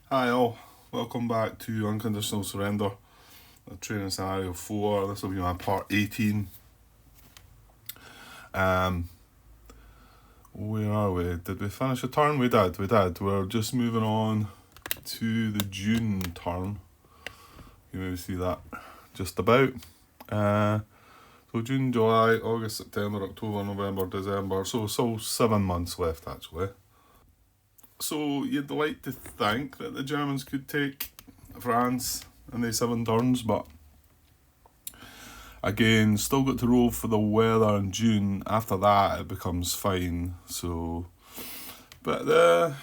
Hi all, welcome back to Unconditional Surrender, training scenario 4. This will be my part 18. Um, where are we? Did we finish a turn? We did. We're just moving on to the June turn. You maybe see that just about. So June, July, August, September, October, November, December. So 7 months left actually. So you'd like to think that the Germans could take France in the 7 turns, but again, still got to roll for the weather in June. After that, it becomes fine. So, but the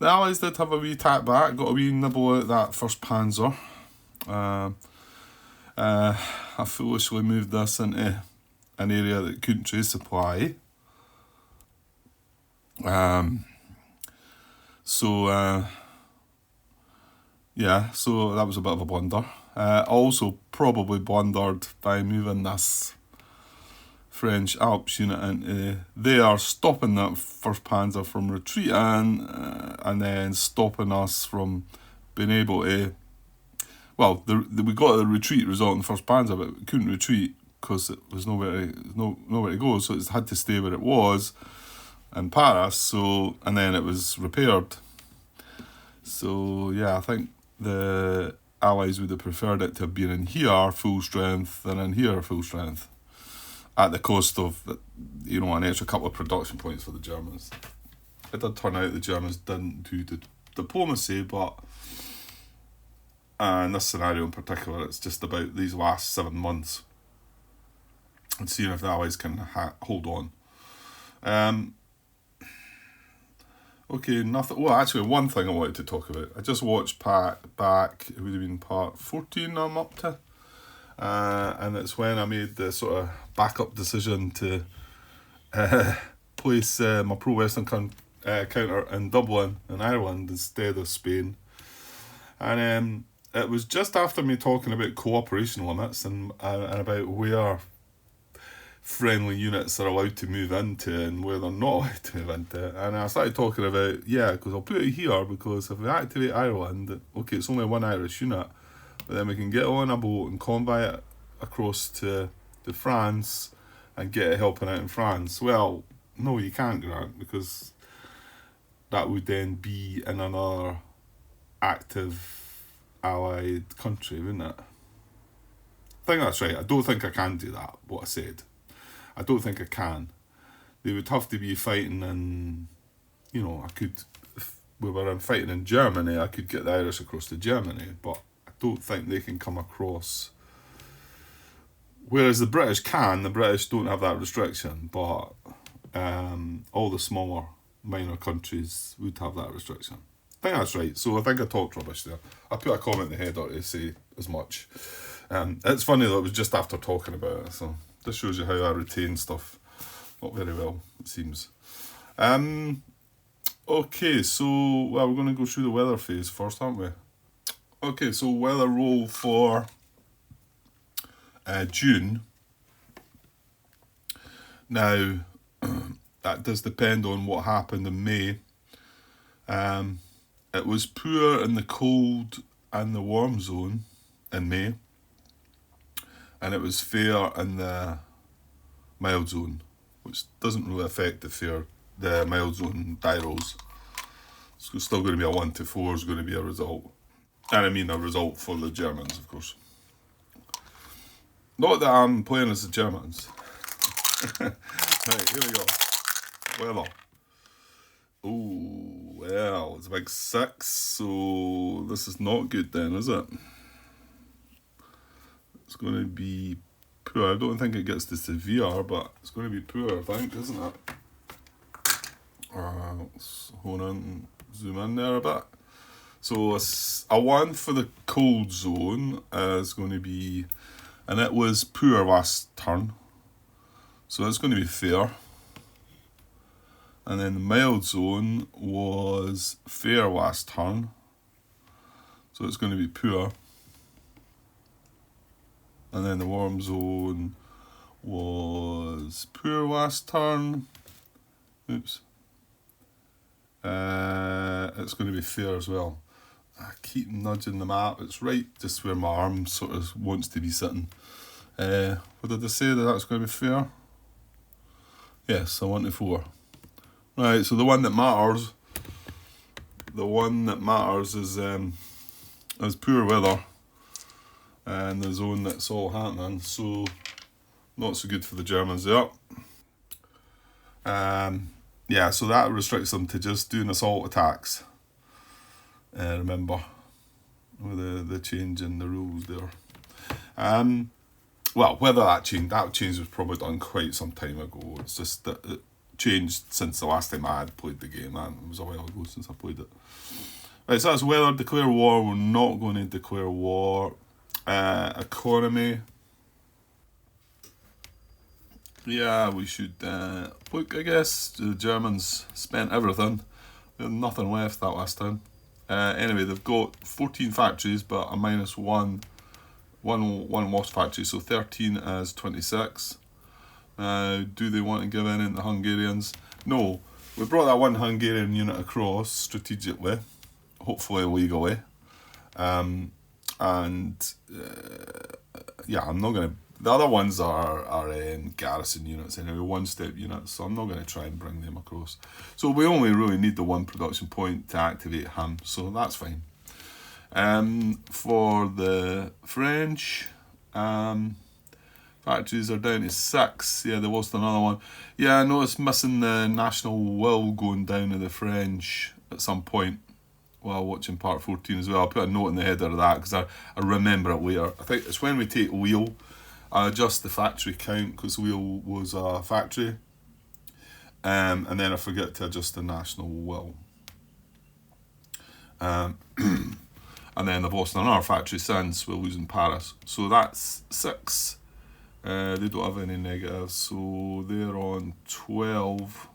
Allies did have a wee tap back, got a wee nibble at that first Panzer. I foolishly moved this into an area that couldn't resupply. So that was a bit of a blunder. Also probably blundered by moving this French Alps unit into there, stopping that first Panzer from retreating, and then stopping us from being able to. Well, we got the retreat result in the first Panzer, but we couldn't retreat because it was nowhere to go, so it had to stay where it was in Paris. So, and then it was repaired. So yeah, I think the Allies would have preferred it to have been in here full strength than in here full strength, at the cost of an extra couple of production points for the Germans. It did turn out the Germans didn't do the diplomacy, but in this scenario in particular, it's just about these last 7 months and seeing if the Allies can hold on. Okay, nothing. Well, actually, one thing I wanted to talk about. I just watched back. It would have been part 14 I'm up to. And it's when I made the sort of backup decision to place my pro-Western counter in Dublin, in Ireland, instead of Spain. And it was just after me talking about cooperation limits and about where friendly units are allowed to move into and where they're not allowed to move into. And I started talking about, because I'll put it here, because if we activate Ireland, okay, it's only one Irish unit, but then we can get on a boat and convoy it across to France and get it helping out in France. Well, no, you can't, Grant, because that would then be in another active allied country, wouldn't it? I think that's right. I don't think I can do that, what I said. I don't think I can. They would have to be fighting in, I could, if we were fighting in Germany, I could get the Irish across to Germany, but I don't think they can come across. Whereas the British can, the British don't have that restriction, but all the smaller, minor countries would have that restriction. I think that's right. So I think I talked rubbish there. I put a comment in the header to say as much. It's funny that it was just after talking about it, so this shows you how I retain stuff. Not very well, it seems. Okay, so we're going to go through the weather phase first, aren't we? Okay, so weather roll for June. Now, that does depend on what happened in May. It was poor in the cold and the warm zone in May, and it was fair in the mild zone, which doesn't really affect the mild zone die rolls. It's still going to be a 1 to 4 is going to be a result. And I mean a result for the Germans, of course. Not that I'm playing as the Germans. Right, here we go. Weather. Oh, well, it's a big 6, so this is not good then, is it? It's going to be poor. I don't think it gets to severe, but it's going to be poor, I think, isn't it? Let's hold on, zoom in there a bit. So a 1 for the cold zone is going to be, and it was poor last turn, so it's going to be fair. And then the mild zone was fair last turn, so it's going to be poor. And then the warm zone was poor last turn. It's it's going to be fair as well. I keep nudging the map. It's right just where my arm sort of wants to be sitting. What did I say that that's going to be fair? Yes, I 1-4. Right, so the one that matters is poor weather and the zone that's all happening. So not so good for the Germans there. Yeah, so that restricts them to just doing assault attacks. Remember, with the change in the rules there. Well, whether that change was probably done quite some time ago. It's just that it changed since the last time I had played the game. And it was a while ago since I played it. Right, so that's weather. Declare war. We're not going to declare war. Economy. Yeah, we should look. I guess the Germans spent everything. They had nothing left that last time. Anyway, they've got 14 factories, but a minus one lost factory, so 13 as 26. Do they want to give in the Hungarians? No. We brought that one Hungarian unit across strategically, hopefully legally. Yeah, I'm not going to... The other ones are garrison units anyway, one-step units, so I'm not going to try and bring them across. So we only really need the one production point to activate him, so that's fine. For the French, factories are down to 6. Yeah, they lost another one. Yeah, I noticed missing the national will going down to the French at some point while watching part 14 as well. I'll put a note in the header of that because I remember it later. I think it's when we take Lille. I adjust the factory count because Lille was a factory, and then I forget to adjust the national will. And then I've lost another factory since we're losing Paris. So that's 6. They don't have any negatives, so they're on 12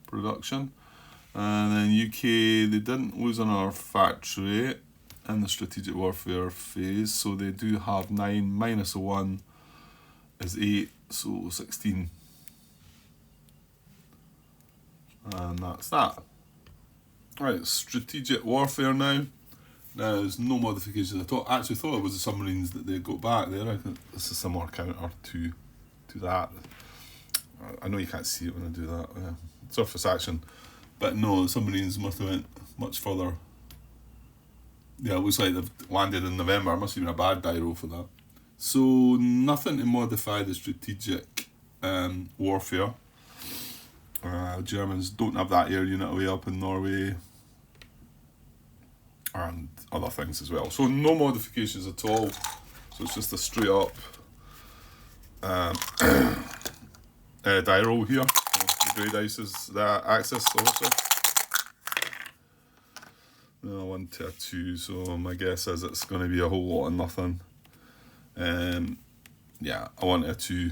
production. And then UK, they didn't lose another factory in the strategic warfare phase, so they do have 9 minus a 1 is 8, so 16. And that's that. Right, strategic warfare now. Now there's no modifications at all. I actually thought it was the submarines that they got back there. I think this is a similar counter to that. I know you can't see it when I do that. Surface action. But no, the submarines must have went much further. Yeah, it looks like they've landed in November. It must have been a bad die roll for that. So, nothing to modify the strategic warfare. Germans don't have that air unit away up in Norway. And other things as well. So, no modifications at all. So, it's just a straight up die roll here. The grey dice is the axis, also. 1 to a 2, so my guess is it's going to be a whole lot of nothing. Yeah, I want a 2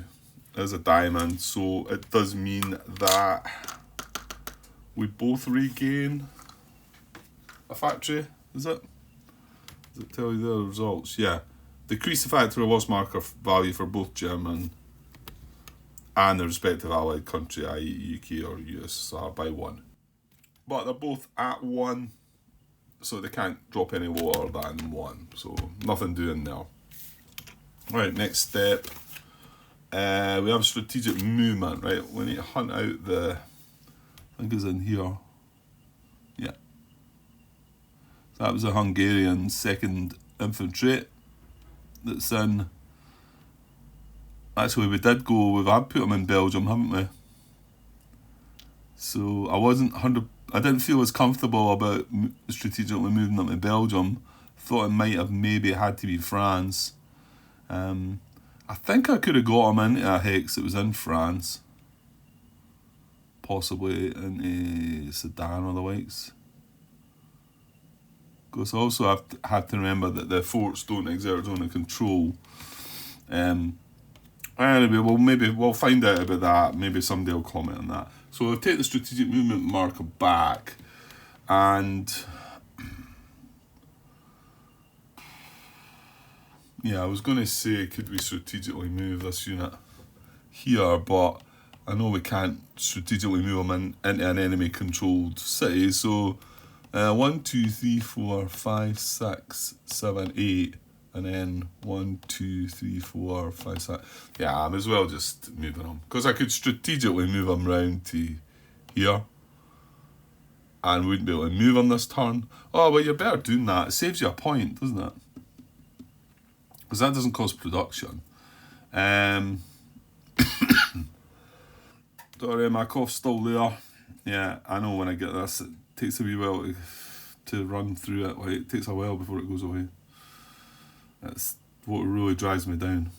as a diamond, so it does mean that we both regain a factory, is it? Does it tell you the results? Yeah. Decrease the factory loss marker value for both German and the respective allied country, i.e. UK or USSR, by 1. But they're both at 1. So they can't drop any lower than 1. So nothing doing there. Right, next step. We have strategic movement, right? We need to hunt out the... I think it's in here. Yeah. So that was a Hungarian 2nd Infantry. That's in... Actually, we did go... We've had put them in Belgium, haven't we? So I wasn't 100... I didn't feel as comfortable about strategically moving them to Belgium. Thought it might have maybe had to be France. I think I could have got them into a hex that was in France. Possibly into Sedan or the likes. Because I also have to remember that the forts don't exert zone of control. Anyway, we'll find out about that. Maybe somebody will comment on that. So I'll take the strategic movement marker back, and yeah, I was going to say, could we strategically move this unit here, but I know we can't strategically move them into an enemy controlled city, so 1, 2, 3, 4, 5, 6, 7, 8, and then 1, 2, 3, 4, 5, 6. Yeah, I may as well just moving them, because I could strategically move them round to here and wouldn't be able to move them this turn. Oh, well, you're better doing that. It saves you a point, doesn't it? Because that doesn't cost production. Sorry, my cough's still there. Yeah, I know when I get this, it takes a wee while to run through it. Like, it takes a while before it goes away. That's what really drives me down.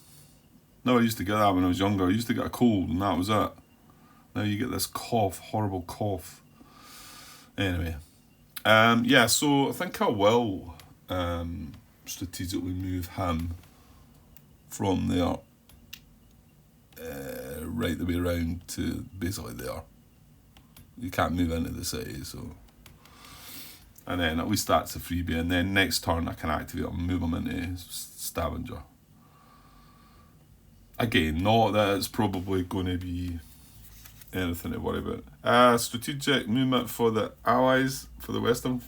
No, I used to get that when I was younger. I used to get a cold and that was it. Now you get this cough, horrible cough. Anyway, yeah, so I think I will strategically move him from there right the way around to basically there. You can't move into the city, so. And then at least that's a freebie, and then next turn I can activate him and move him into Stavanger. Again, not that it's probably going to be anything to worry about. Strategic movement for the Allies, for the Western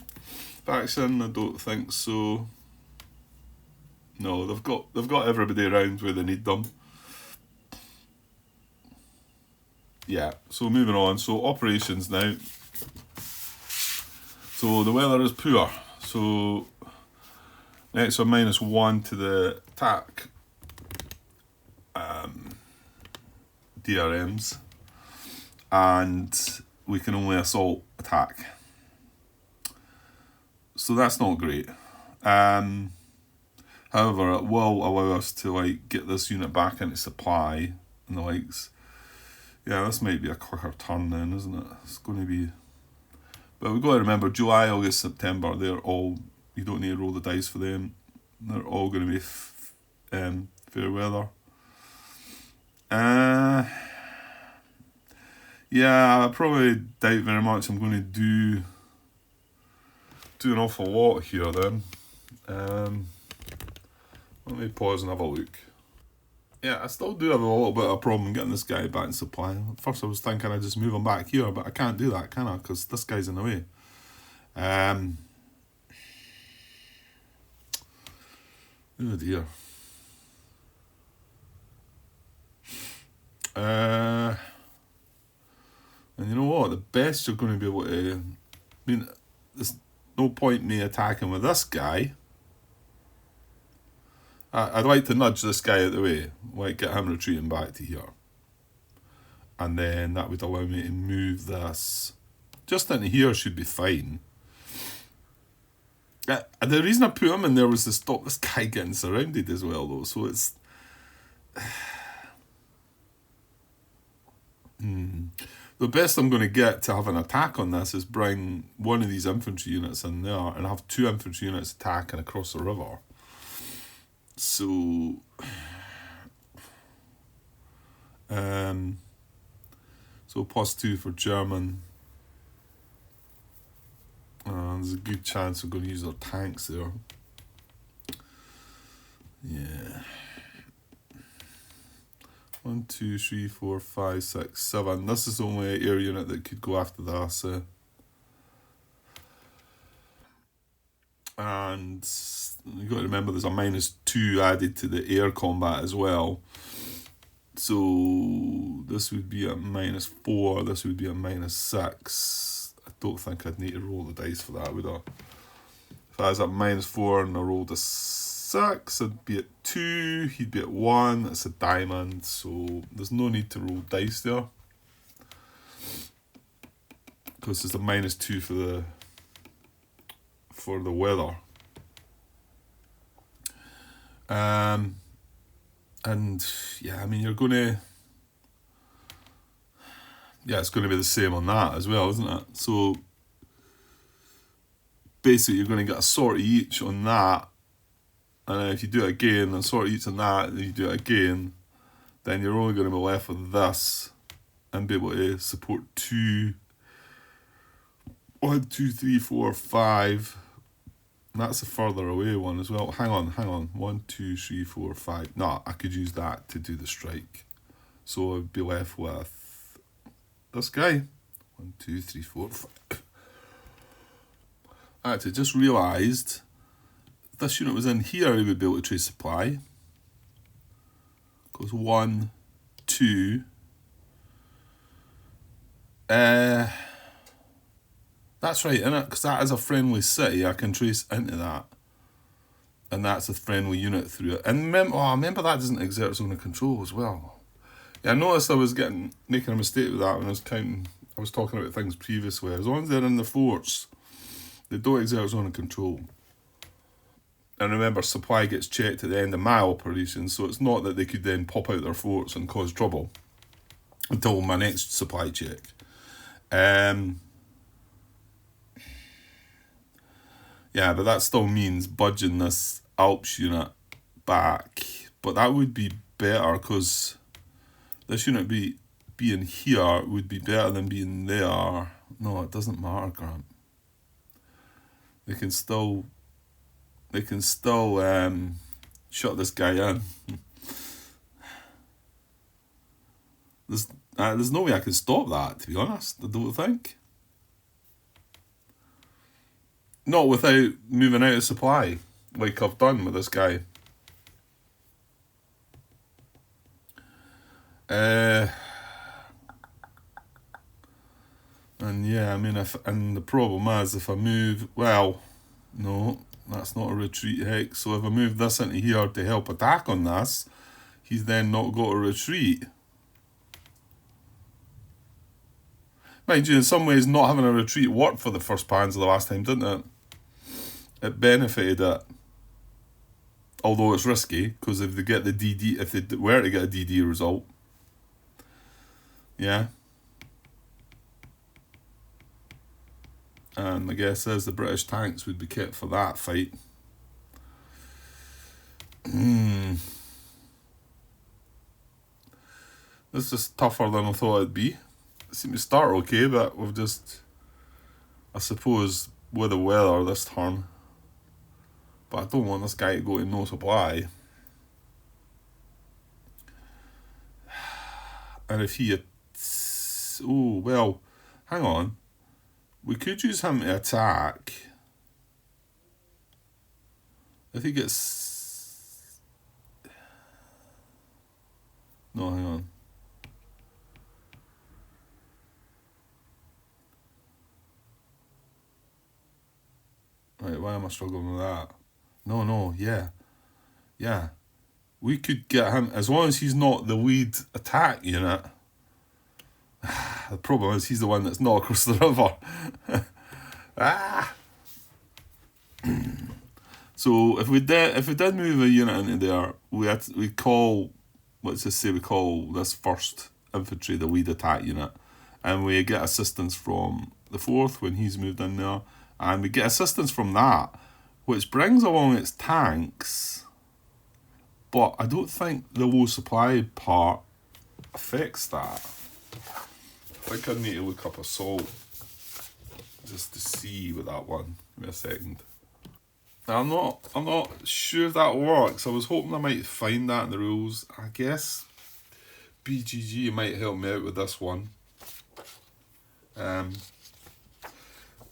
faction, I don't think so. No, they've got everybody around where they need them. Yeah, so moving on. So operations now. So the weather is poor. So next one -1 to the attack DRMs, and we can only assault attack. So that's not great. However, it will allow us to like get this unit back into supply and the likes. Yeah, this might be a quicker turn then, isn't it? It's going to be. But we've got to remember, July, August, September, they're all, you don't need to roll the dice for them. They're all going to be fair weather. Yeah, I probably doubt very much I'm going to do an awful lot here then. Let me pause and have a look. Yeah, I still do have a little bit of a problem getting this guy back in supply. At first I was thinking I'd just move him back here, but I can't do that, can I? Because this guy's in the way. Oh dear. And you know what? The best you're going to be able to... I mean, there's no point in me attacking with this guy. I'd like to nudge this guy out of the way, like get him retreating back to here. And then that would allow me to move this. Just into here should be fine. The reason I put him in there was to stop this guy getting surrounded as well, though. So it's... The best I'm going to get to have an attack on this is bring one of these infantry units in there and have 2 infantry units attacking across the river. So, so +2 for German. There's a good chance we're going to use our tanks there. Yeah. 1, 2, 3, 4, 5, 6, 7. This is the only air unit that could go after this. And you've got to remember there's a -2 added to the air combat as well. So this would be a -4, this would be a -6. I don't think I'd need to roll the dice for that, would I? If I was at -4 and I rolled a 6, I'd be at 2, he'd be at 1, it's a diamond, so there's no need to roll dice there. Because there's a -2 for the weather. And yeah, I mean, you're going to... Yeah, it's going to be the same on that as well, isn't it? So basically you're going to get a sortie each on that, and if you do it again, a sortie each on that, and you do it again, then you're only going to be left with this and be able to support 2, 1, 2, 3, 4, 5. And that's a further away one as well. Hang on. 1, 2, 3, 4, 5. No, I could use that to do the strike. So I'd be left with this guy. 1, 2, 3, 4, 5. Actually, just realised if this unit was in here, he would be able to trace supply. Goes 1, 2. That's right, innit? Because that is a friendly city. I can trace into that. And that's a friendly unit through it. And remember that doesn't exert zone of control as well. Yeah, I noticed I was making a mistake with that when I was counting. I was talking about things previously. As long as they're in the forts, they don't exert zone of control. And remember, supply gets checked at the end of my operation, so it's not that they could then pop out their forts and cause trouble until my next supply check. Yeah, but that still means budging this Alps unit back. But that would be better because this unit being here would be better than being there. No, it doesn't matter, Grant. They can still shut this guy in. There's no way I can stop that, to be honest. I don't think. Not without moving out of supply, like I've done with this guy. And yeah, I mean, and the problem is if I move, well, no, that's not a retreat hex. So if I move this into here to help attack on this, he's then not got a retreat. Mind you, in some ways, not having a retreat worked for the first Panzer the last time, didn't it? It benefited it. Although it's risky, because if they get the DD, if they were to get a DD result, yeah. And my guess is the British tanks would be kept for that fight. This is tougher than I thought it'd be. It seemed to start okay, but we've just, I suppose, with the weather this turn. But I don't want this guy to go to no supply. And if he... Oh, well, hang on. We could use him to attack. If he gets... No, hang on. Right, why am I struggling with that? No, yeah. We could get him, as long as he's not the lead attack unit. The problem is he's the one that's not across the river. So if we did move a unit into there, we call, let's just say we call this first infantry the lead attack unit, and we get assistance from the 4th when he's moved in there, and we get assistance from that, which brings along its tanks, but I don't think the low supply part affects that. I think I need to look up assault just to see with that one. Give me a second. I'm not sure if that works. I was hoping I might find that in the rules. I guess BGG might help me out with this one.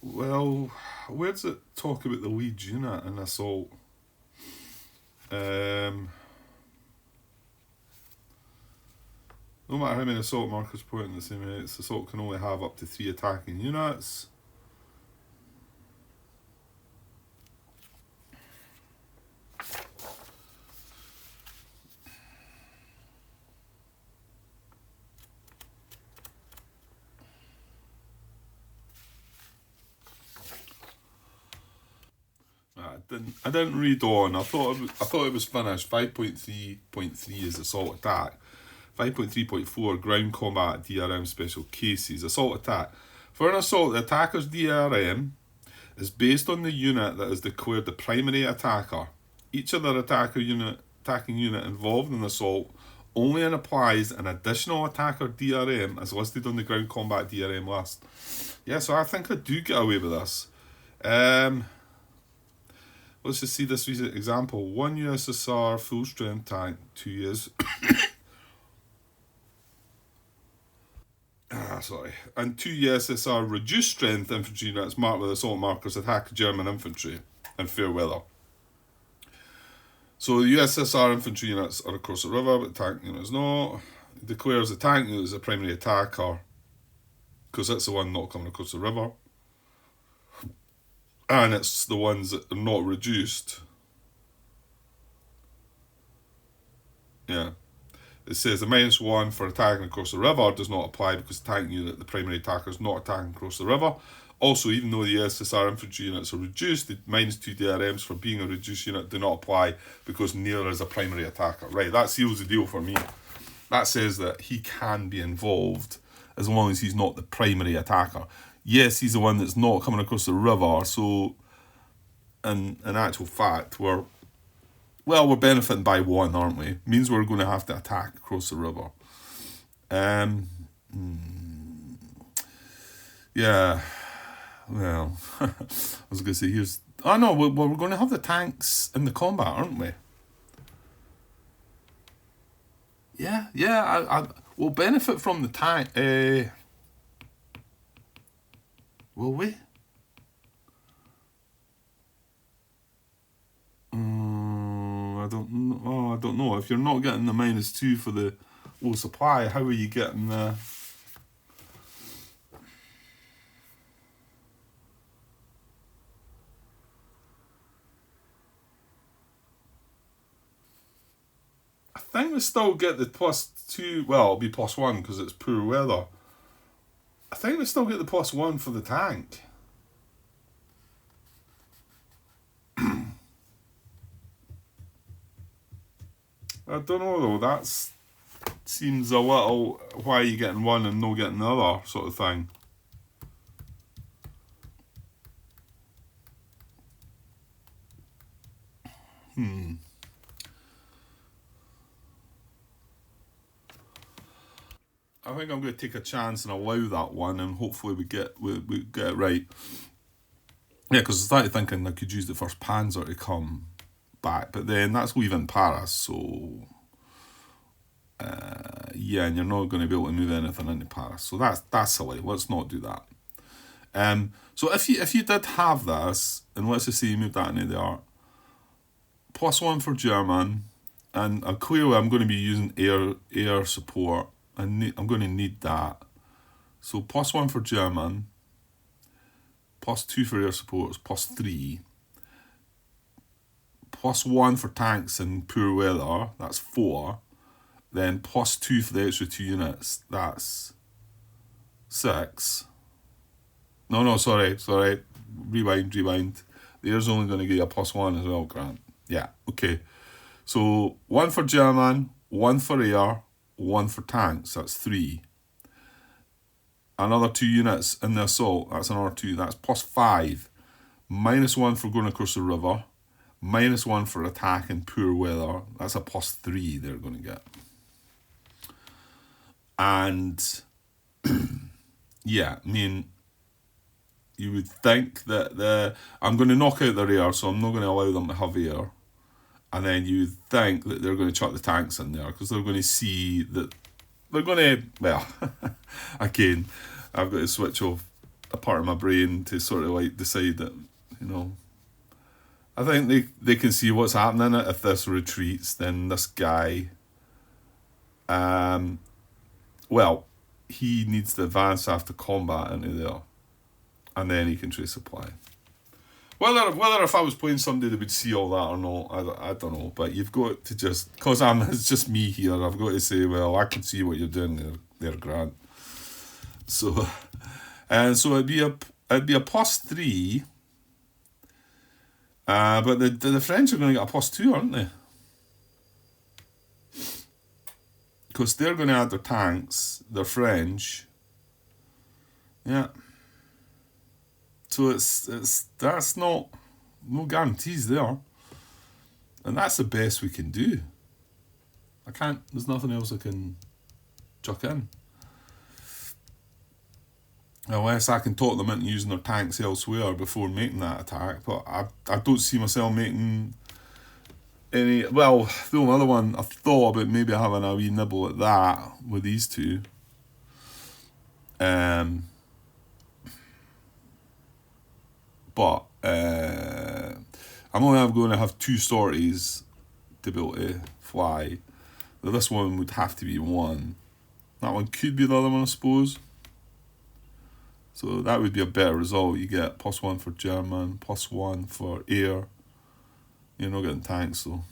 Well, where does it talk about the lead unit in assault? No matter how many assault markers point in the same units, assault can only have up to 3 attacking units. I didn't read on. I thought it was finished. 5.3.3 is assault attack. 5.3.4 ground combat DRM special cases. Assault attack. For an assault, the attacker's DRM is based on the unit that is declared the primary attacker. Each other attacking unit involved in the assault only applies an additional attacker DRM as listed on the ground combat DRM list. Yeah, so I think I do get away with this. Let's just see this recent example. 1 USSR full strength tank, 2 years. sorry. And 2 USSR reduced strength infantry units marked with assault markers attack German infantry in fair weather. So the USSR infantry units are across the river, but tank units not. It declares the tank unit as a primary attacker because it's the one not coming across the river. And it's the ones that are not reduced. Yeah. It says the -1 for attacking across the river does not apply because the tank unit, the primary attacker, is not attacking across the river. Also, even though the USSR infantry units are reduced, the -2 DRMs for being a reduced unit do not apply because neither is a primary attacker. Right, that seals the deal for me. That says that he can be involved as long as he's not the primary attacker. Yes, he's the one that's not coming across the river, so in actual fact, we're benefiting by 1, aren't we? Means we're going to have to attack across the river. Yeah. Well, I was going to say, here's... Oh, no, we're going to have the tanks in the combat, aren't we? Yeah, we'll benefit from the tank. Will we? I don't know. If you're not getting the -2 for the low supply, how are you getting the... I think we still get the +2. Well, it'll be +1 because it's poor weather. I think we still get the +1 for the tank. I don't know though. That seems a little, why are you getting one and no getting the other sort of thing. I think I'm going to take a chance and allow that one, and hopefully we get it right. Yeah, because I started thinking I could use the first Panzer to come back, but then that's leaving Paris, so yeah, and you're not going to be able to move anything into Paris, so that's silly. Let's not do that. So if you did have this, and let's just say you moved that into there, +1 for German, and clearly I'm going to be using air support. I'm going to need that. So +1 for German, +2 for air support is +3. +1 for tanks in poor weather, that's 4. Then +2 for the extra 2 units, that's 6. No, sorry. Rewind. The air's only going to get you a +1 as well, Grant. Yeah, okay. So 1 for German, 1 for air, 1 for tanks, that's 3. Another 2 units in the assault, that's another 2, that's +5. -1 for going across the river, -1 for attack in poor weather, that's a +3 they're going to get. And yeah, I mean, you would think that I'm going to knock out their air, so I'm not going to allow them to have air. And then you think that they're going to chuck the tanks in there because they're going to see that they're going to, well, again, I've got to switch off a part of my brain to sort of like decide that, I think they can see what's happening. If this retreats, then this guy, well, he needs to advance after combat into there, and then he can trace supply. Whether if I was playing somebody that would see all that or not, I don't know. But you've got to just, because it's just me here, I've got to say, well, I can see what you're doing there, Grant. So, and so it'd be a +3. But the French are going to get a +2, aren't they? Because they're going to add their tanks, their French. Yeah. So that's no guarantees there. And that's the best we can do. There's nothing else I can chuck in. Unless I can talk them into using their tanks elsewhere before making that attack. But I don't see myself making any... Well, the only other one I thought about maybe having a wee nibble at that with these two. But I'm only going to have 2 sorties to be able to fly. Now this one would have to be 1. That one could be the other one, I suppose. So that would be a better result. You get +1 for German, +1 for air. You're not getting tanks though.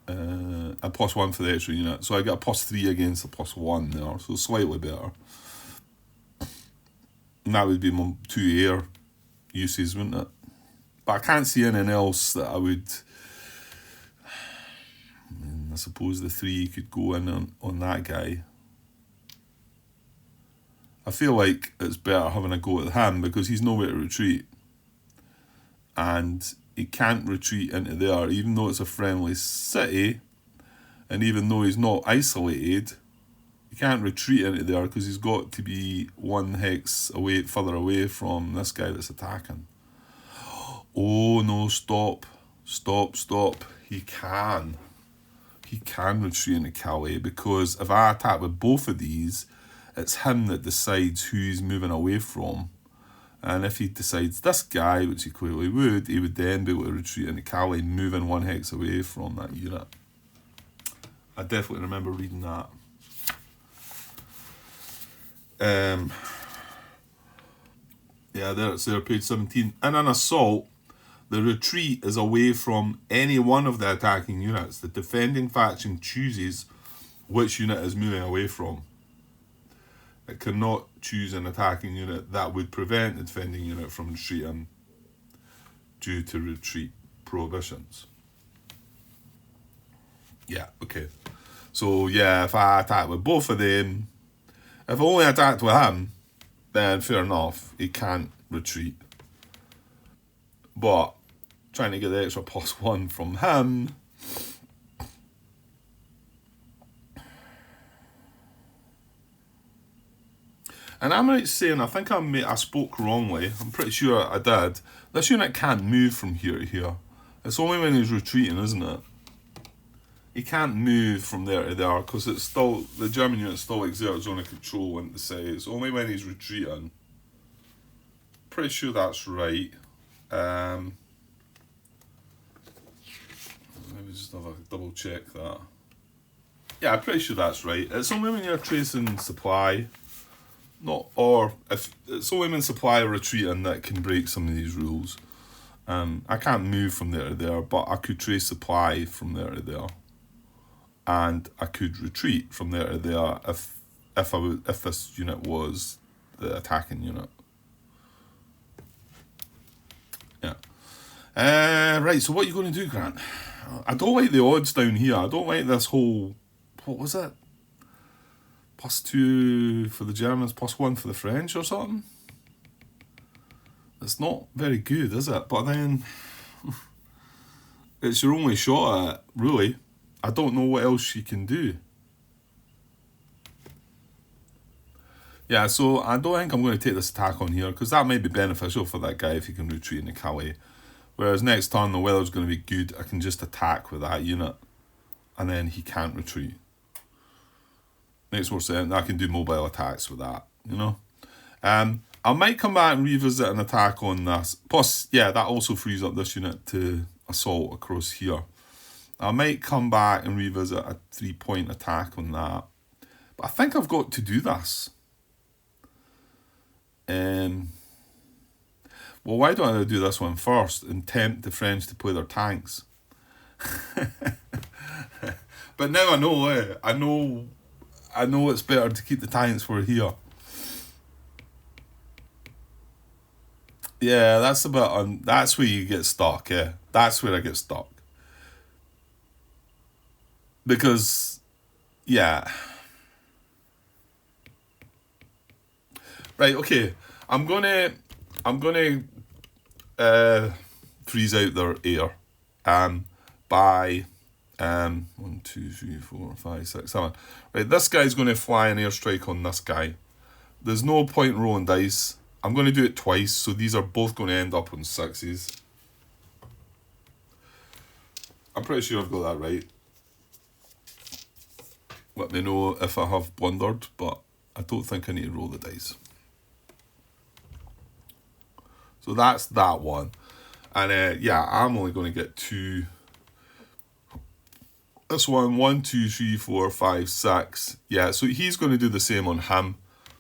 And +1 for the extra unit. So I get a +3 against a +1 there. So slightly better. And that would be my 2 air uses, wouldn't it? But I can't see anything else that I would... I suppose the 3 could go in on that guy. I feel like it's better having a go at him because he's nowhere to retreat. And he can't retreat into there, even though it's a friendly city. And even though he's not isolated, he can't retreat into there because he's got to be 1 hex away, further away from this guy that's attacking. Oh no, stop. Stop. He can retreat into Calais because if I attack with both of these, it's him that decides who he's moving away from. And if he decides this guy, which he clearly would, he would then be able to retreat into Calais, moving 1 hex away from that unit. I definitely remember reading that. Yeah, there it's there, page 17. In an assault, the retreat is away from any one of the attacking units. The defending faction chooses which unit is moving away from. It cannot choose an attacking unit that would prevent the defending unit from retreating due to retreat prohibitions. Yeah, okay. So yeah, if I attack with both of them, if I only attacked with him, then fair enough, he can't retreat. But trying to get the extra +1 from him, and I'm right saying, I think I spoke wrongly. I'm pretty sure I did. This unit can't move from here to here. It's only when he's retreating, isn't it? He can't move from there to there because it's still, the German unit still exerts zone of control into the city. It's only when he's retreating. Pretty sure that's right. Let me just have a double check that. Yeah, I'm pretty sure that's right. It's only when you're tracing supply. Or if it's only when supply or retreating that can break some of these rules. I can't move from there to there, but I could trace supply from there to there, and I could retreat from there to there if this unit was the attacking unit. Yeah. Right. So what are you going to do, Grant? I don't like the odds down here. I don't like this whole. What was it? +2 for the Germans, +1 for the French or something. It's not very good, is it? But then, it's your only shot at it, really. I don't know what else you can do. Yeah, so I don't think I'm going to take this attack on here, because that might be beneficial for that guy if he can retreat into Calais. Whereas next turn, the weather's going to be good. I can just attack with that unit, and then he can't retreat. Makes more sense. I can do mobile attacks with that, you know. I might come back and revisit an attack on this. Plus, yeah, that also frees up this unit to assault across here. I might come back and revisit a 3-point attack on that. But I think I've got to do this. Well, why don't I do this one first and tempt the French to play their tanks? But now I know, I know it's better to keep the tanks for here. Yeah, that's about that's where you get stuck, yeah. That's where I get stuck. Because, yeah. Right, okay. I'm gonna freeze out their air by 1, 2, 3, 4, 5, 6, 7. Right, this guy's going to fly an airstrike on this guy. There's no point in rolling dice. I'm going to do it twice, so these are both going to end up on 6s. I'm pretty sure I've got that right. Let me know if I have blundered, but I don't think I need to roll the dice. So that's that one. And yeah, I'm only going to get 2. This one, 1, 2, 3, 4, 5, 6. Yeah, so he's going to do the same on him.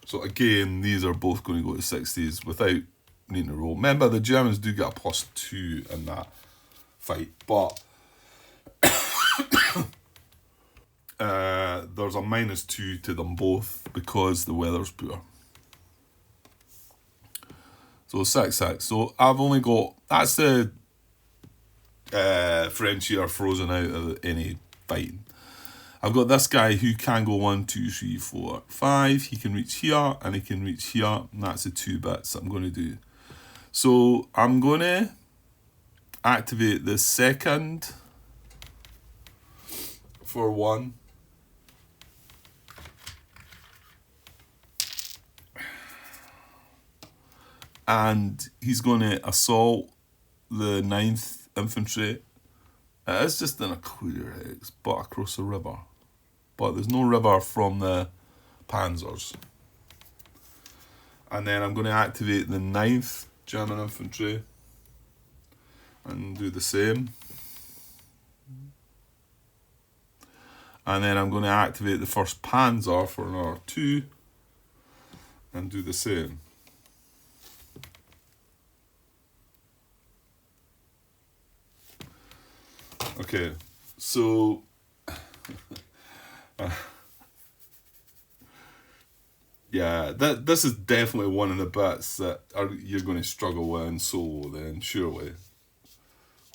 So again, these are both going to go to 60s without needing to roll. Remember, the Germans do get a +2 in that fight, but there's a -2 to them both because the weather's poor. So 6-6. So I've only got, that's the French here frozen out of any fighting. I've got this guy who can go 1, 2, 3, 4, 5. He can reach here and he can reach here. And that's the 2 bits I'm going to do. So I'm going to activate the second for 1. And he's going to assault the 9th Infantry. It is just in a clear hex, but across a river. But there's no river from the Panzers. And then I'm going to activate the 9th German Infantry and do the same. And then I'm going to activate the 1st Panzer for another 2 and do the same. Okay, so yeah, this is definitely one of the bits that you're going to struggle with in solo then, surely.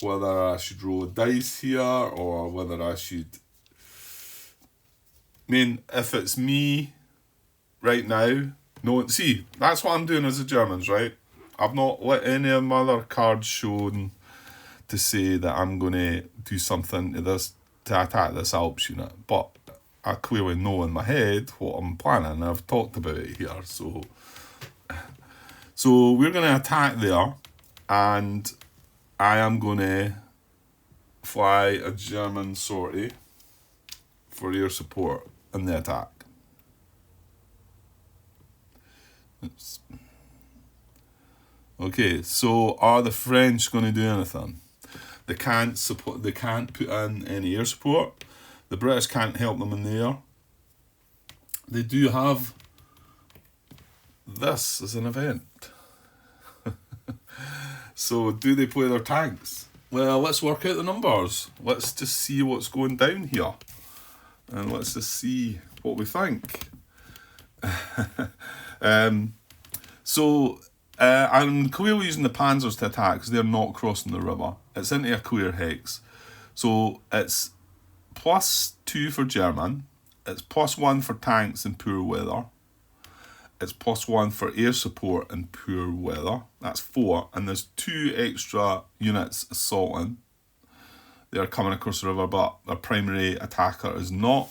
Whether I should roll a dice here or whether I should... I mean, if it's me right now, no, see, that's what I'm doing as the Germans, right? I've not let any of my other cards shown to say that I'm going to do something to this, to attack this Alps unit, but I clearly know in my head what I'm planning, and I've talked about it here. So we're going to attack there, and I am going to fly a German sortie for air support in the attack. Oops. Okay, so are the French going to do anything? They can't support. They can't put in any air support. The British can't help them in the air. They do have this as an event. So do they play their tanks? Well, let's work out the numbers. Let's just see what's going down here. And let's just see what we think. I'm clearly using the Panzers to attack because they're not crossing the river. It's into a clear hex. So it's +2 for German. It's +1 for tanks in poor weather. It's +1 for air support in poor weather. That's 4. And there's 2 extra units assaulting. They're coming across the river, but their primary attacker is not.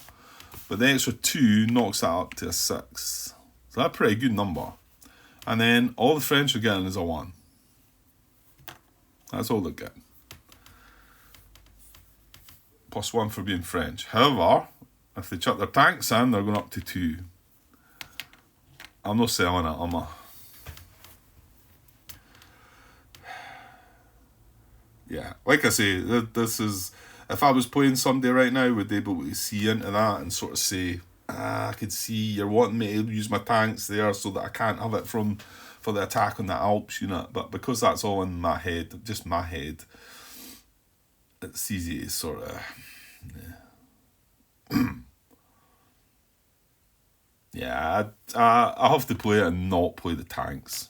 But the extra 2 knocks that up to a 6. So that's a pretty good number. And then all the French are getting is a 1. That's all they're getting. +1 for being French. However, if they chuck their tanks in, they're going up to 2. I'm not selling it, am I? Yeah, like I say, this is... If I was playing somebody right now, would they be able to see into that and sort of say, I could see you're wanting me to use my tanks there so that I can't have it for the attack on the Alps unit. But because that's all in my head, just my head, it's easy to sort of... Yeah, I have to play it and not play the tanks.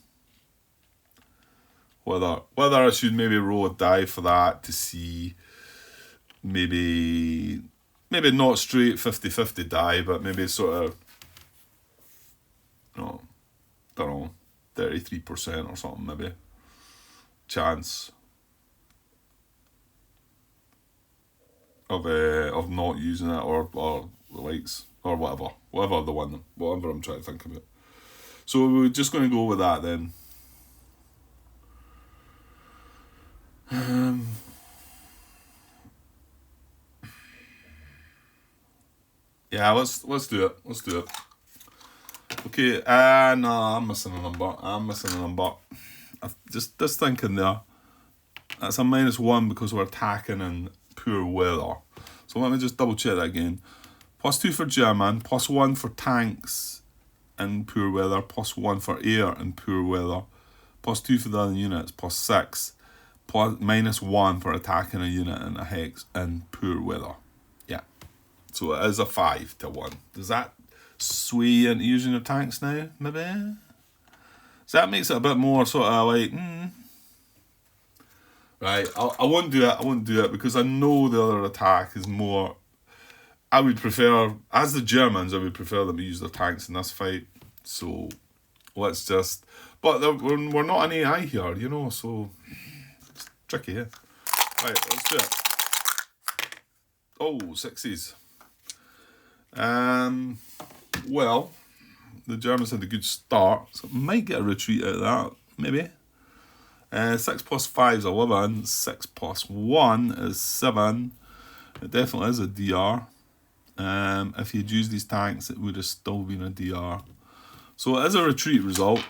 Whether I should maybe roll a die for that to see, maybe not straight 50-50 die, but maybe sort of, don't know, 33% or something maybe, chance of not using it or the likes or whatever I'm trying to think about. So we're just going to go with that then. Yeah, let's do it. Let's do it. Okay, no, I'm missing a number. Just thinking there. That's a -1 because we're attacking in poor weather. So let me just double check that again. +2 for German, +1 for tanks in poor weather, +1 for air in poor weather, +2 for the other units, +6, -1 for attacking a unit in a hex in poor weather. Yeah. So it is a 5-1. Does that sway you into using your tanks now, maybe? So that makes it a bit more sort of like, Right, I won't do it because I know the other attack is more. I would prefer, as the Germans, I would prefer them to use their tanks in this fight. So let's just. But we're not an AI here, you know, so it's tricky, yeah. Right, let's do it. Oh, 6s. Well, the Germans had a good start, so might get a retreat out of that, maybe. 6 + 5 is 11. 6 + 1 is 7. It definitely is a DR. If you'd used these tanks, it would have still been a DR. So it is a retreat result.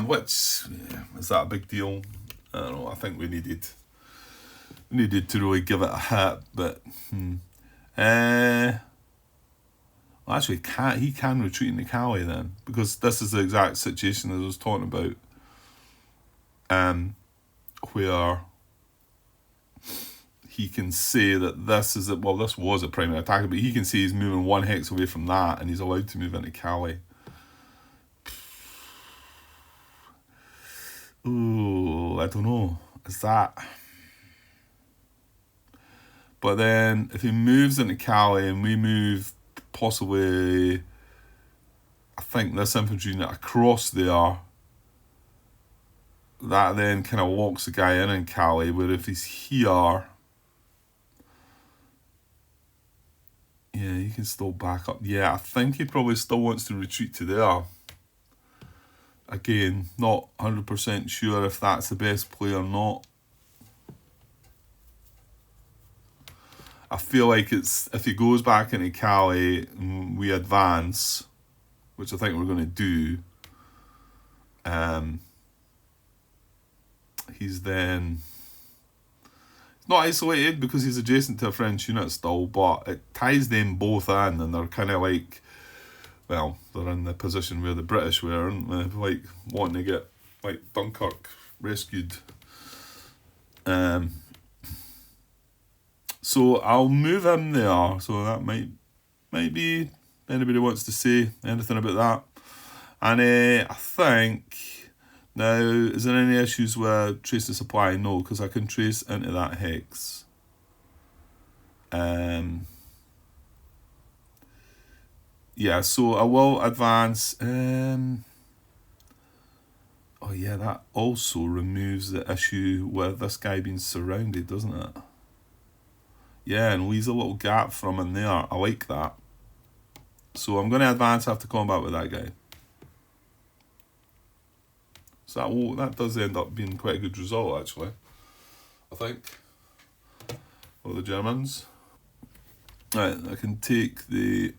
Which, is that a big deal? I don't know. I think we needed to really give it a hit, but well, actually, he can retreat into Calais then, because this is the exact situation that I was talking about, where he can say that this was a primary attacker, but he can say he's moving 1 hex away from that, and he's allowed to move into Calais. Ooh, I don't know. Is that? But then, if he moves into Calais and we move possibly, I think, this infantry unit across there, that then kind of locks the guy in Calais, where if he's here, yeah, he can still back up. Yeah, I think he probably still wants to retreat to there. Again, not 100% sure if that's the best play or not. I feel like it's, if he goes back into Calais, we advance, which I think we're going to do. He's then not isolated because he's adjacent to a French unit still, but it ties them both in, and they're kind of like, well, they're in the position where the British were, aren't they? Like wanting to get like Dunkirk rescued. So I'll move him there. So that might be, anybody wants to say anything about that. And I think now, is there any issues with trace the supply? No, because I can trace into that hex. Yeah, so I will advance. Oh yeah, that also removes the issue with this guy being surrounded, doesn't it? Yeah, and leaves a little gap from in there. I like that. So I'm going to advance after combat with that guy. So that does end up being quite a good result, actually, I think, for the Germans. Right, I can take the...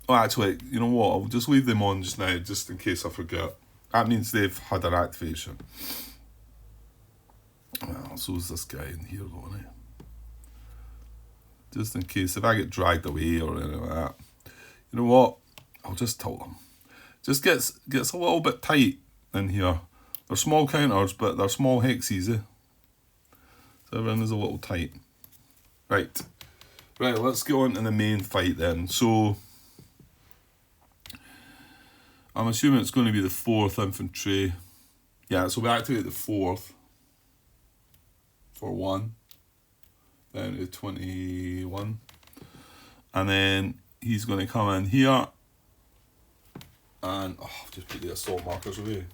Oh, actually, you know what? I'll just leave them on just now, just in case I forget. That means they've had their activation. Well, so is this guy in here, though, isn't he? Just in case, if I get dragged away or anything like that. You know what? I'll just tell them. Just gets a little bit tight in here. They're small counters, but they're small hexes, eh? So everything is a little tight. Right, let's get on to the main fight then. So, I'm assuming it's going to be the 4th Infantry. Yeah, so we activate the 4th for 1. Down to 21. And then he's going to come in here. And, I've just put the assault markers away.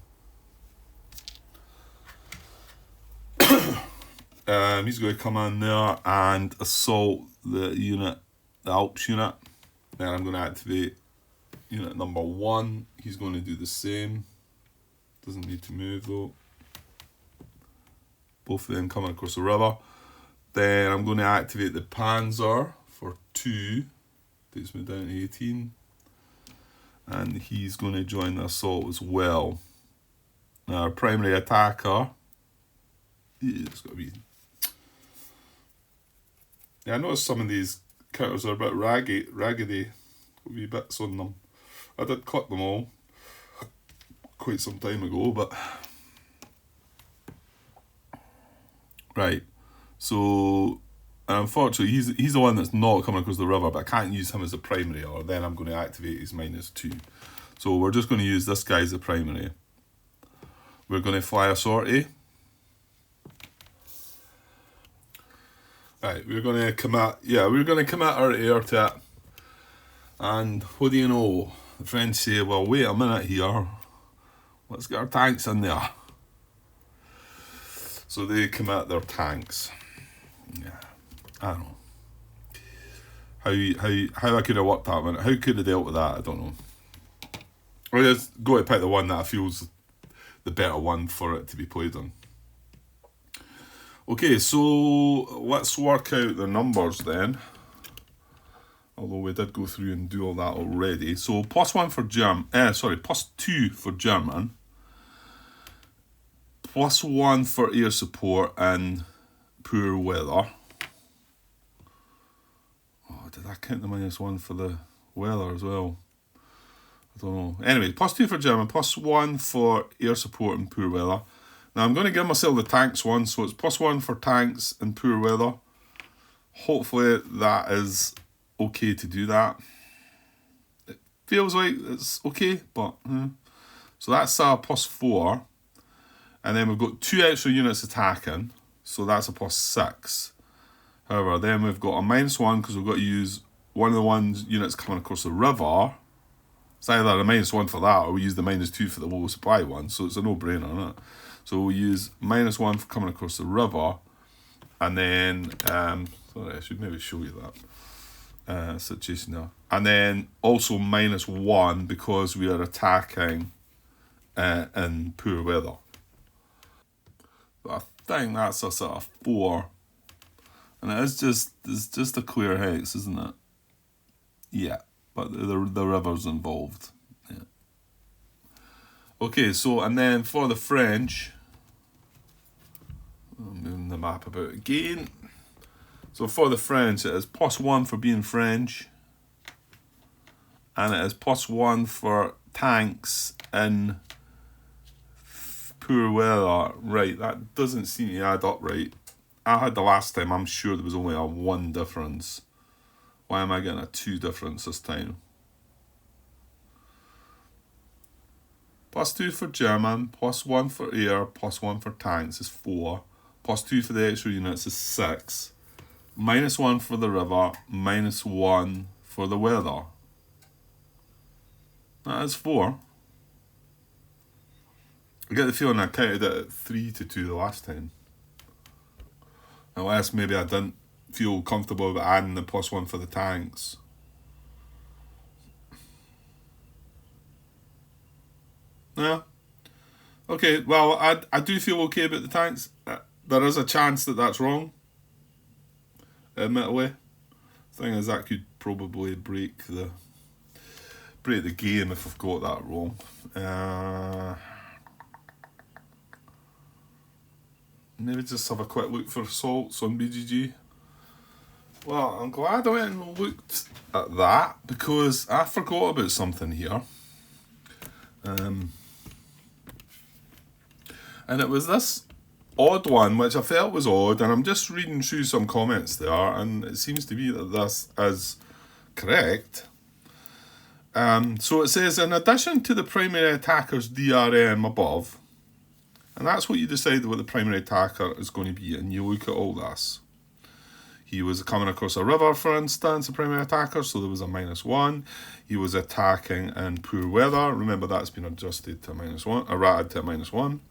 He's going to come in there and assault the unit, the Alps unit. Then I'm going to activate unit number 1. He's going to do the same. Doesn't need to move though. Both of them coming across the river. Then I'm going to activate the Panzer for 2. Takes me down to 18. And he's going to join the assault as well. Now, our primary attacker. It's got to be. Yeah, I noticed some of these counters are a bit raggedy. Wee bits on them. I did click them all quite some time ago, but. Right. So. And unfortunately, he's the one that's not coming across the river, but I can't use him as a primary, or then I'm going to activate his -2. So we're just going to use this guy as a primary. We're going to fly a sortie. Right, we're going to commit. Yeah, we're going to commit our air to it. And what do you know? The French say, well, wait a minute here. Let's get our tanks in there. So they commit their tanks. Yeah. I don't know how I could have worked that one. How could have dealt with that? I don't know. I'll just go to pick the one that I feel's the better one for it to be played on. Okay, so let's work out the numbers then. Although we did go through and do all that already. So +1 for +2 for German. +1 for air support and poor weather. Did I count the -1 for the weather as well? I don't know. Anyway, +2 for German, +1 for air support and poor weather. Now I'm going to give myself the tanks one, so it's +1 for tanks and poor weather. Hopefully that is okay to do that. It feels like it's okay, but so that's a +4, and then we've got 2 extra units attacking, so that's a +6. However, then we've got a -1 because we've got to use one of the units coming across the river. It's either a -1 for that or we use the -2 for the low supply one. So it's a no-brainer, isn't it? So we use -1 for coming across the river. And then, sorry, I should maybe show you that situation there. And then also -1 because we are attacking in poor weather. But I think that's a sort of 4. And it's just a clear hex, isn't it? Yeah, but the river's involved. Yeah. Okay, so and then for the French, I'm moving the map about again. So for the French, it is +1 for being French, and it is +1 for tanks in poor weather. Right, that doesn't seem to add up right. I had the last time, I'm sure there was only a 1 difference. Why am I getting a 2 difference this time? +2 for German, +1 for air, +1 for tanks is 4. +2 for the extra units is 6. -1 for the river, -1 for the weather. That is 4. I get the feeling I counted it at 3 to 2 the last time. Unless maybe I didn't feel comfortable about adding the +1 for the tanks. Yeah. Okay, well, I do feel okay about the tanks. There is a chance that that's wrong. Admittedly. Thing is, that could probably break the game if I've got that wrong. Maybe just have a quick look for assaults on BGG. Well, I'm glad I went and looked at that because I forgot about something here. And it was this odd one, which I felt was odd, and I'm just reading through some comments there, and it seems to be that this is correct. So it says, in addition to the primary attacker's DRM above, and that's what you decide what the primary attacker is going to be, and you look at all this. He was coming across a river, for instance, a primary attacker, so there was a -1. He was attacking in poor weather. Remember, that's been adjusted to a -1, or rated to a -1.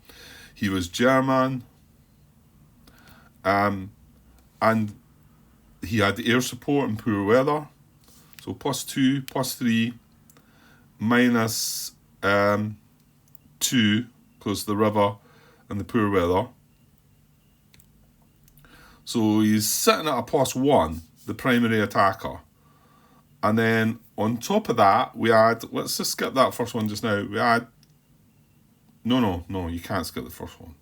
He was German. And he had air support in poor weather. So +2, +3, -2, because the river and the poor weather. So he's sitting at a +1. the primary attacker. And then on top of that, we add, let's just skip that first one just now. We add, no, you can't skip the first one.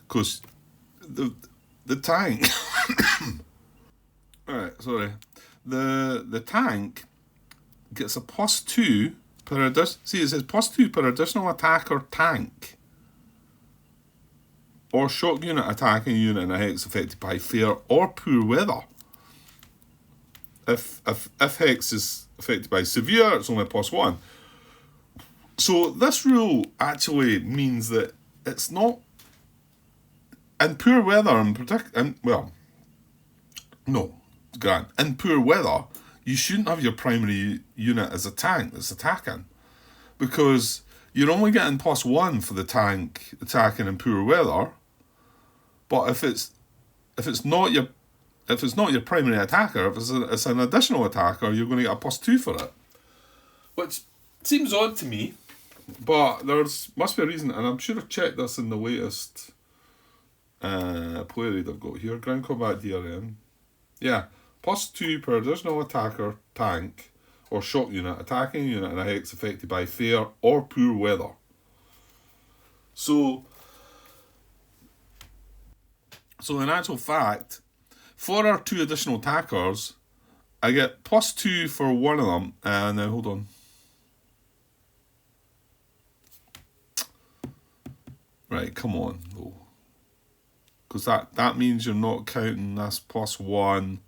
Because the tank, alright, sorry. The tank gets a +2 per see, it says +2 per additional attack or tank. Or shock unit attacking unit in a hex affected by fair or poor weather. If hex is affected by severe, it's only +1. So this rule actually means that it's not in poor weather in in poor weather, you shouldn't have your primary unit as a tank that's attacking, because you're only getting +1 for the tank attacking in poor weather. But if it's not your primary attacker, if it's an additional attacker, you're going to get a +2 for it, which seems odd to me. But must be a reason, and I'm sure I've checked this in the latest player aid I've got here. Ground combat DRM, yeah, +2 per additional attacker, tank, or shock unit attacking unit in a hex affected by fair or poor weather. So in actual fact, for our 2 additional attackers, I get +2 for one of them. And now hold on. Right, come on though, because that means you're not counting this +1.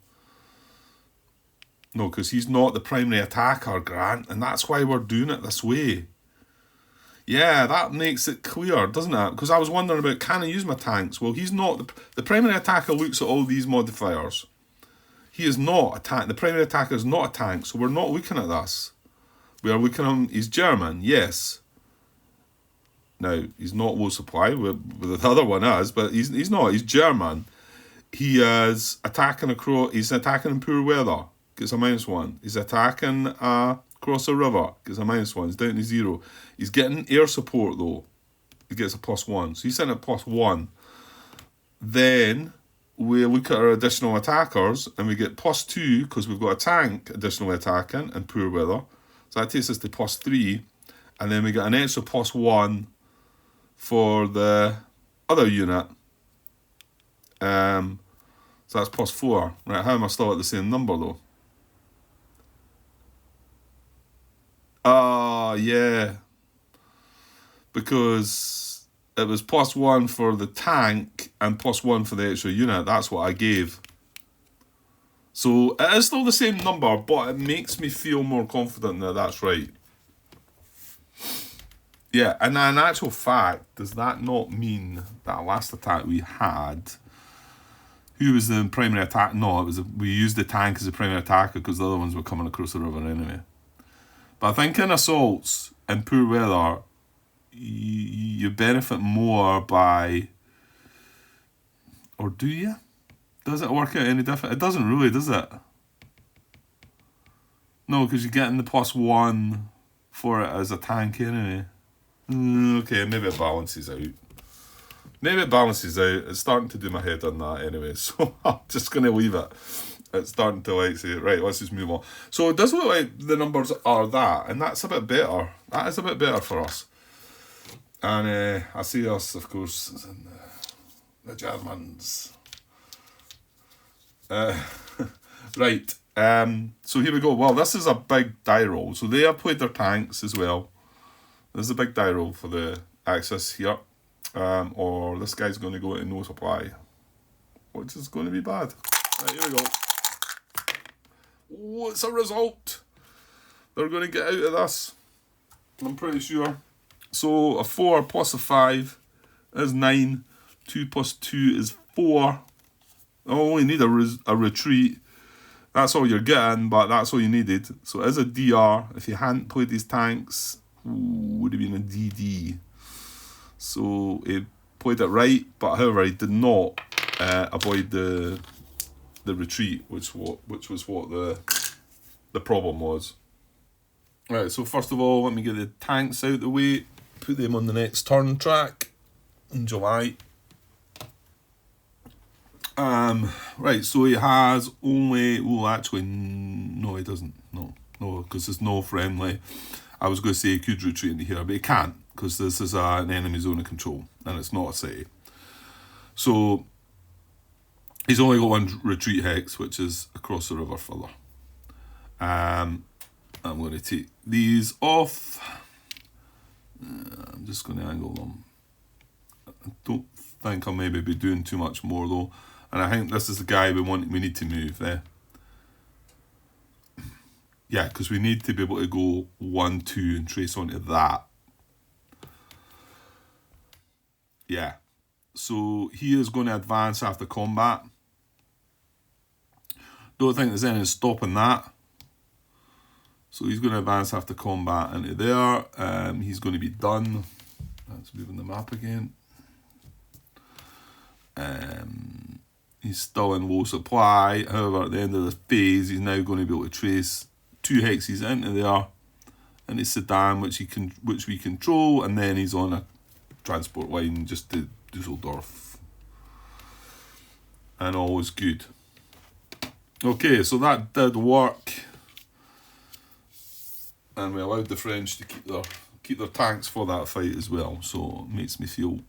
No, because he's not the primary attacker, Grant, and that's why we're doing it this way. Yeah, that makes it clear, doesn't it? Because I was wondering about, can I use my tanks? Well, he's not. The primary attacker looks at all these modifiers. He is not a tank. The primary attacker is not a tank, so we're not looking at this. We are looking at him. He's German, yes. Now, he's not low supply, with the other one is, but he's not. He's German. He is attacking he's attacking in poor weather, gets a -1. He's attacking across a river, gets a -1. He's down to 0. He's getting air support though. He gets a +1. So he's sitting at +1. Then we look at our additional attackers and we get +2 because we've got a tank additionally attacking in poor weather. So that takes us to +3. And then we get an extra +1 for the other unit. So that's +4. Right, how am I still at the same number though? Yeah. Because it was +1 for the tank and +1 for the extra unit. That's what I gave. So it is still the same number, but it makes me feel more confident that that's right. Yeah, and in actual fact, does that not mean that last attack we had, who was the primary attack? No, we used the tank as a primary attacker because the other ones were coming across the river anyway. But I think in assaults in poor weather, you benefit more by, or do you? Does it work out any different? It doesn't really, does it? No, because you're getting the +1 for it as a tank anyway. Okay, maybe it balances out. It's starting to do my head on that anyway, so I'm just going to leave it. It's starting to say, right, let's just move on. So it does look like the numbers are that, and that's a bit better. That is a bit better for us. And I see us, of course, as in the Germans. Right, so here we go. Well, this is a big die roll. So they have played their tanks as well. There's a big die roll for the Axis here. Or this guy's going to go into no supply, which is going to be bad. Right, here we go. Oh, it's a result. They're going to get out of this, I'm pretty sure. So a 4 plus a 5 is 9. 2 plus 2 is 4. I only need a retreat. That's all you're getting, but that's all you needed. So as a DR, if you hadn't played these tanks, would have been a DD. So he played it right, but however he did not avoid the retreat, which was what the problem was. Right, so first of all, let me get the tanks out of the way, put them on the next turn track in July. Right, so he has only, oh, actually, no, he doesn't. No, because it's no friendly. I was going to say he could retreat into here, but he can't, because this is an enemy zone of control, and it's not a city. So, he's only got one retreat hex, which is across the river further. I'm going to take these off. I'm just going to angle them. I don't think I'll maybe be doing too much more though. And I think this is the guy we need to move. Yeah, because we need to be able to go 1, 2 and trace onto that. Yeah. So he is going to advance after combat. Don't think there's anything stopping that. So he's going to advance after combat into there. He's going to be done. That's moving the map again. He's still in low supply. However, at the end of the phase, he's now going to be able to trace 2 hexes into there, into Sedan, which we control, and then he's on a transport line just to Dusseldorf, and all is good. Okay, so that did work, and we allowed the French to keep their tanks for that fight as well. So it makes me feel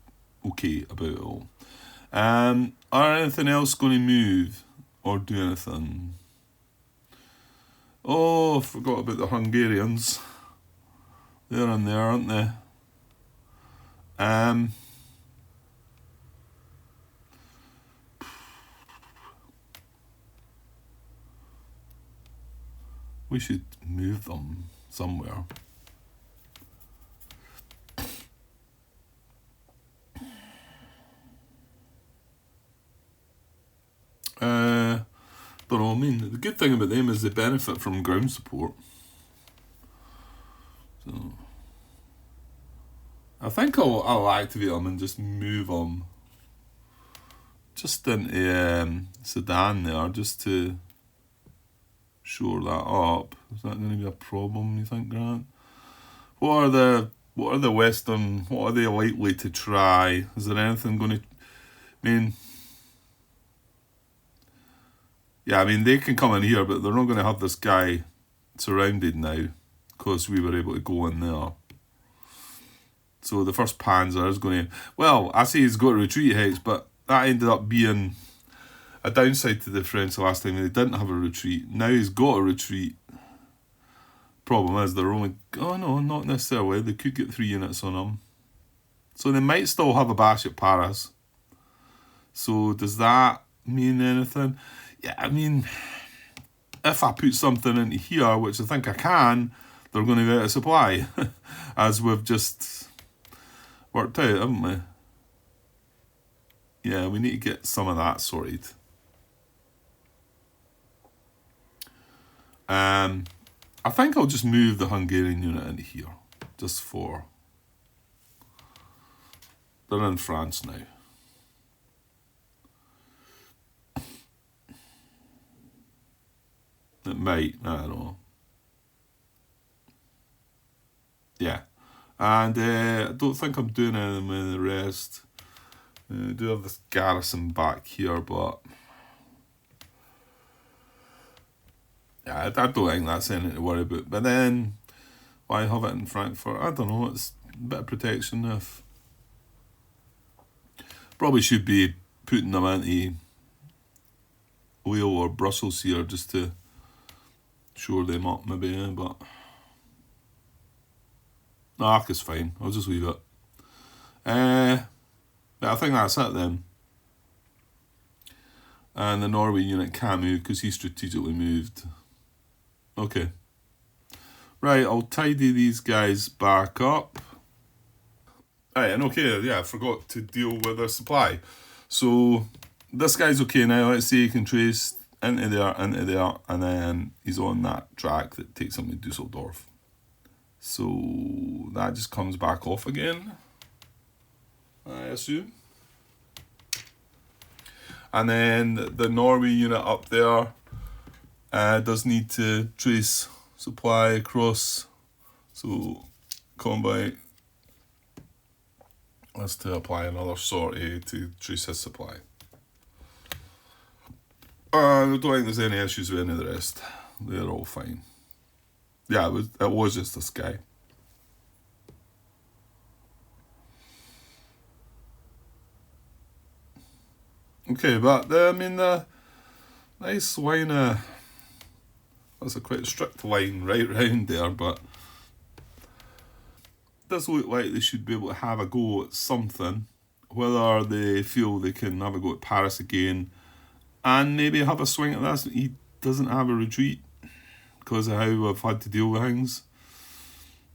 okay about it all. Are anything else going to move or do anything? Oh, I forgot about the Hungarians. They're in there, aren't they? We should move them somewhere. Don't know, I mean, the good thing about them is they benefit from ground support. So, I think I'll activate them and just move them just into Sedan there, just to shore that up. Is that going to be a problem, you think, Grant? What are the Western, what are they likely to try? Is there anything going to, I mean, yeah, I mean, they can come in here, but they're not going to have this guy surrounded now, because we were able to go in there. So the first Panzer is going to, well, I say he's got a retreat hex, but that ended up being a downside to the French the last time. They didn't have a retreat. Now he's got a retreat. Problem is, they're only, oh no, not necessarily. They could get 3 units on them. So they might still have a bash at Paris. So does that mean anything? Yeah, I mean, if I put something into here, which I think I can, they're going to be out of supply. As we've just worked out, haven't we? Yeah, we need to get some of that sorted. I think I'll just move the Hungarian unit into here. Just for... They're in France now. It might, I don't know. Yeah. And I don't think I'm doing anything with the rest. I do have this garrison back here, but... Yeah, I don't think that's anything to worry about. But then, why have it in Frankfurt? I don't know, it's a bit of protection if... Probably should be putting them into Lille or Brussels here just to shore them up maybe, but... No, Arc is fine, I'll just leave it. But I think that's it then. And the Norway unit can't move because he strategically moved. Okay. Right, I'll tidy these guys back up. Right, and okay, yeah, I forgot to deal with their supply. So, this guy's okay now. Let's see, he can trace into there, and then he's on that track that takes him to Dusseldorf. So, that just comes back off again, I assume. And then the Norway unit up there does need to trace supply across. So, Combine has to apply another sortie to trace his supply. I don't think there's any issues with any of the rest. They're all fine. Yeah, it was just this guy. Okay, but the nice line, that's a quite strict line right round there, but it does look like they should be able to have a go at something, whether they feel they can have a go at Paris again, and maybe have a swing at this. He doesn't have a retreat because of how we've had to deal with things.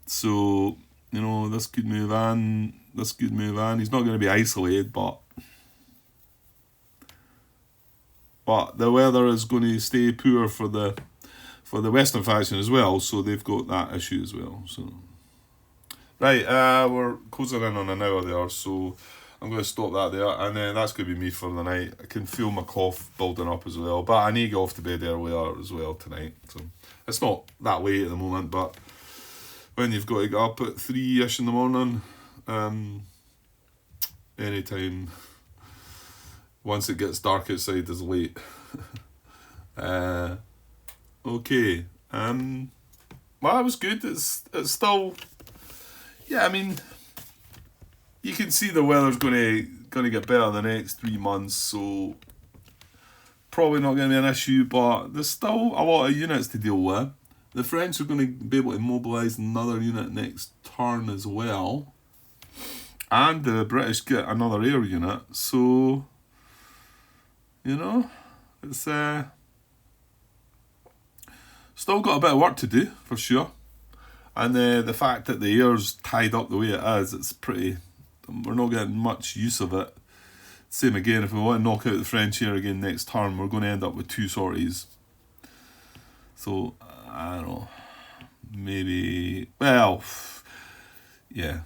So, this could move on. He's not going to be isolated, but the weather is going to stay poor for the Western faction as well, so they've got that issue as well. So, right, we're closing in on an hour there, so I'm going to stop that there, and then that's going to be me for the night. I can feel my cough building up as well, but I need to go off to bed earlier as well tonight. So it's not that late at the moment, but when you've got to get up at 3ish in the morning, anytime once it gets dark outside is late. Okay. Well, that was good. It's still, yeah. I mean, you can see the weather's going to get better the next 3 months, so probably not going to be an issue. But there's still a lot of units to deal with. The French are going to be able to mobilise another unit next turn as well, and the British get another air unit. So, it's still got a bit of work to do for sure. And the fact that the air's tied up the way it is, it's pretty. We're not getting much use of it. Same again, if we want to knock out the French air again next turn, we're going to end up with 2 sorties. So, I don't know. Maybe. Well, yeah.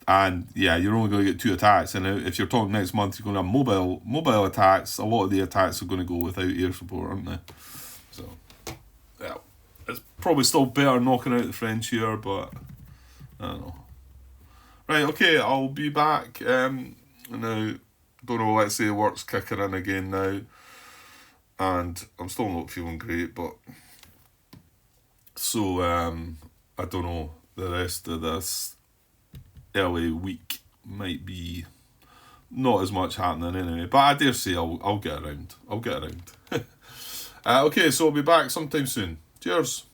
And yeah, you're only going to get 2 attacks. And if you're talking next month, you're going to have mobile attacks. A lot of the attacks are going to go without air support, aren't they? So, yeah. It's probably still better knocking out the French here, but I don't know. Right, okay, I'll be back. Now, don't know, let's say work's kicking in again now. And I'm still not feeling great, but so I don't know, the rest of this early week might be not as much happening anyway, but I dare say I'll get around. Okay, so I'll be back sometime soon. Cheers.